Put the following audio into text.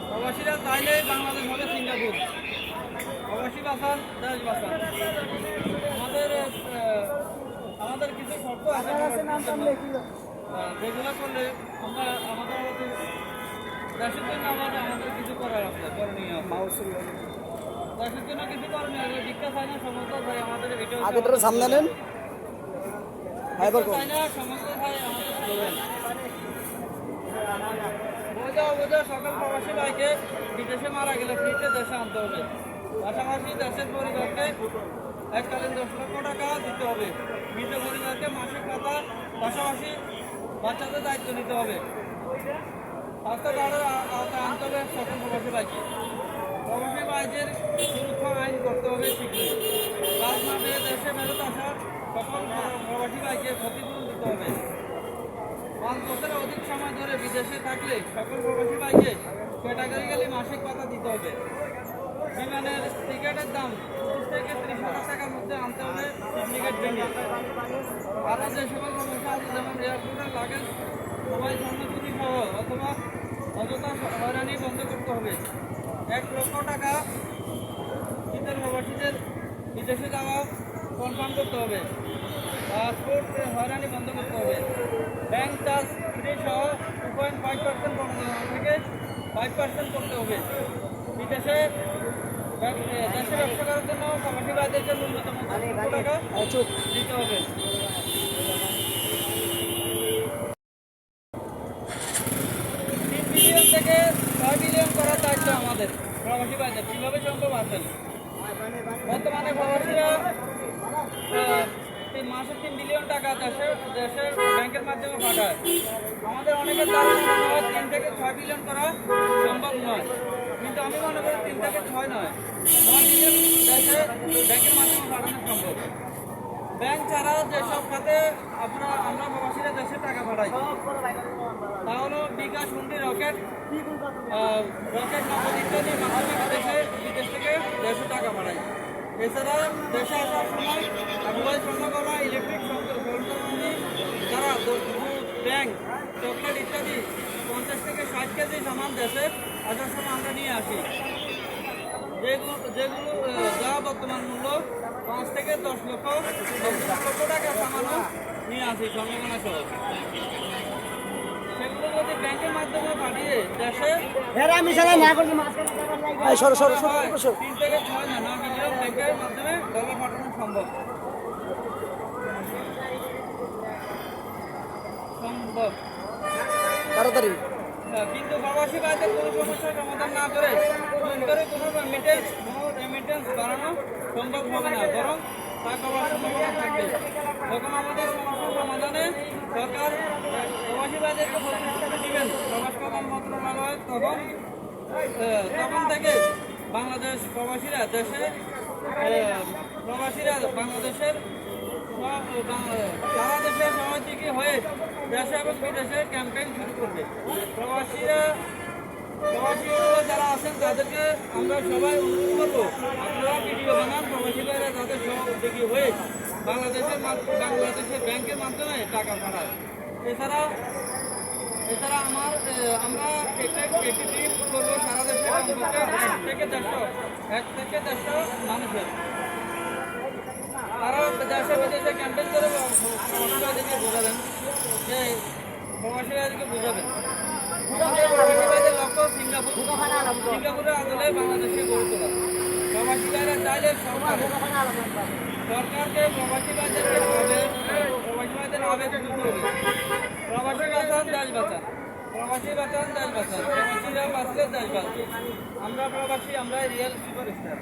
প্রবাসীরা চাইলে বাংলাদেশ হবে সিঙ্গাপুর। প্রবাসী বাঁচান, দেশ বাঁচান। আমাদের কিছু শর্ত আছে যেগুলো করলে আমরা আমাদের দেশের জন্য আমাদের কিছু করার আছে, করণীয় দেশের জন্য কিছু করণীয় দীক্ষা চাই না, সমস্ত ভাই আমাদের এটা সামনে নেন চাই না, সমস্ত ভাই আমাদের স্লোগান বোঝা সকল প্রবাসী ভাইকে বিদেশে মারা গেলে ফ্রিতে দেশে আনতে হবে। পাশাপাশি দেশের পরিবারকে এককালীন 10 লক্ষ টাকা দিতে হবে। মৃত পরিবারকে মাসিক ভাতা, পাশাপাশি বাচ্চাদের দায়িত্ব নিতে হবে। স্বাস্থ্য কার্ডের আওতায় আনতে হবে সকল প্রবাসী ভাইকে। প্রবাসী ভাইদের সুরক্ষা আইন করতে হবে শীঘ্রই। কাজ না পেয়ে দেশে ফেরত আসা সকল প্রবাসী ভাইকে ক্ষতিপূরণ দিতে হবে। 5 বছরের অধিক সময় ধরে বিদেশে থাকলে সকল প্রবাসী ভাইকে ক্যাটাগরিক্যালি মাসিক ভাতা দিতে হবে। বিমানের টিকিটের দাম 30 থেকে 30,000 টাকার মধ্যে আনতে হবে সিন্ডিকেট ভেঙে। আরও যে সকল সমস্যা আছে যেমন এয়ারপোর্টের লাগেজ, মোবাইল স্বর্ণচুরি সহ অথবা অযথা হয়রানি বন্ধ করতে হবে। 1 লক্ষ টাকা শীতের প্রবাসীদের বিদেশে যাওয়া কনফার্ম করতে হবে। পাসপোর্ট হয়রানি বন্ধ করতে হবে। ব্যাংক চার্জ ফ্রি সহ 2.5% থেকে 5% করতে হবে। দেশে ব্যবসা করার জন্য প্রবাসী ভাইদেরকে ন্যূনতম 10 লক্ষ টাকা দিতে হবে। 3 বিলিয়ন থেকে 6 বিলিয়ন করার দায়িত্ব আমাদের প্রবাসী ভাইদের। কীভাবে সম্ভব আছেন? বর্তমানে প্রবাসীরা মাসে 3 বিলিয়ন টাকা দেশের ব্যাংকের মাধ্যমে পাঠায়। আমাদের অনেকের ধারণা 3 থেকে 6 বিলিয়ন করা সম্ভব নয়, কিন্তু আমি মনে করি 3 থেকে 6 নয়, 9 বিলিয়ন দেশে ব্যাংকের মাধ্যমে পাঠানো সম্ভব। ব্যাংক ছাড়া যেসব খাতে আমরা প্রবাসীরা দেশে টাকা পাঠাই তা হলো বিকাশ, হুন্ডি, রকেট নগদ ইত্যাদির মাধ্যমে বিদেশ থেকে দেশে টাকা পাঠাই। এছাড়া দেশে আসার সময় মোবাইল স্বর্ণ করা, ইলেকট্রিক সরঞ্জামাদি, যারা ব্যাংক, চকলেট ইত্যাদি 50 থেকে 60 কেজি সামান দেশে আসার সময় আমরা নিয়ে আসি, যেগুলো যা বর্তমান মূল্য 5 থেকে 10 লক্ষ টাকা সামানও নিয়ে আসি সম্ভাবনা সহ। সেগুলো যদি ব্যাংকের মাধ্যমে পাঠিয়ে দেশে 3 থেকে 6 না 9 বিলিয়ন ব্যাংকের মাধ্যমে ডলার পাঠানো সম্ভব। তাড়াতাড়ি। কিন্তু প্রবাসী ভাইদের কোনো সমস্যার সমাধান না করে কোনো রেমিটেন্স বাড়ানো সম্ভব হবে না, বরং তা করার সম্ভাবনা থাকবে। যখন আমাদের সমস্যার সমাধানে সরকার প্রবাসী ভাইদেরকে প্রতিশ্রুতি দিবেন প্রবাস কল্যাণ মন্ত্রণালয়, তখন থেকে প্রবাসীরা বাংলাদেশের সারা দেশে সহযোগী হয়ে দেশে এবং বিদেশে ক্যাম্পেইন শুরু করবে। প্রবাসীরা যারা আছেন তাদেরকে আমরা সবাই অনুরোধ করবো, আপনারা ভিডিও বানান, প্রবাসী ভাইরা তাদের সহযোগী হয়ে বাংলাদেশের ব্যাংকের মাধ্যমে টাকা পাঠায়। এছাড়া আমরা একটি টিম করবো সারা দেশে কমপক্ষে 1 থেকে 150 মানুষের। তারা দেশে বিদেশে ক্যাম্পেইন করে প্রবাসী ভাইদেরকে বোঝাবেন, যে প্রবাসী ভাইদেরকে বোঝাবেন আমাদের প্রবাসী ভাইদের লক্ষ্য সিঙ্গাপুরের আদলে বাংলাদেশকে গড়ে তোলা। প্রবাসী ভাইরা চাইলে সরকারকে প্রবাসী ভাইদের আবেগ বুঝতে হবে। প্রবাসী বাঁচান, দেশ বাঁচান। প্রবাসী বাঁচান, দেশ বাঁচান। প্রবাসীরা বাঁচলে দেশ বাঁচবে। আমরা প্রবাসী, আমরা রিয়েল সুপারস্টার।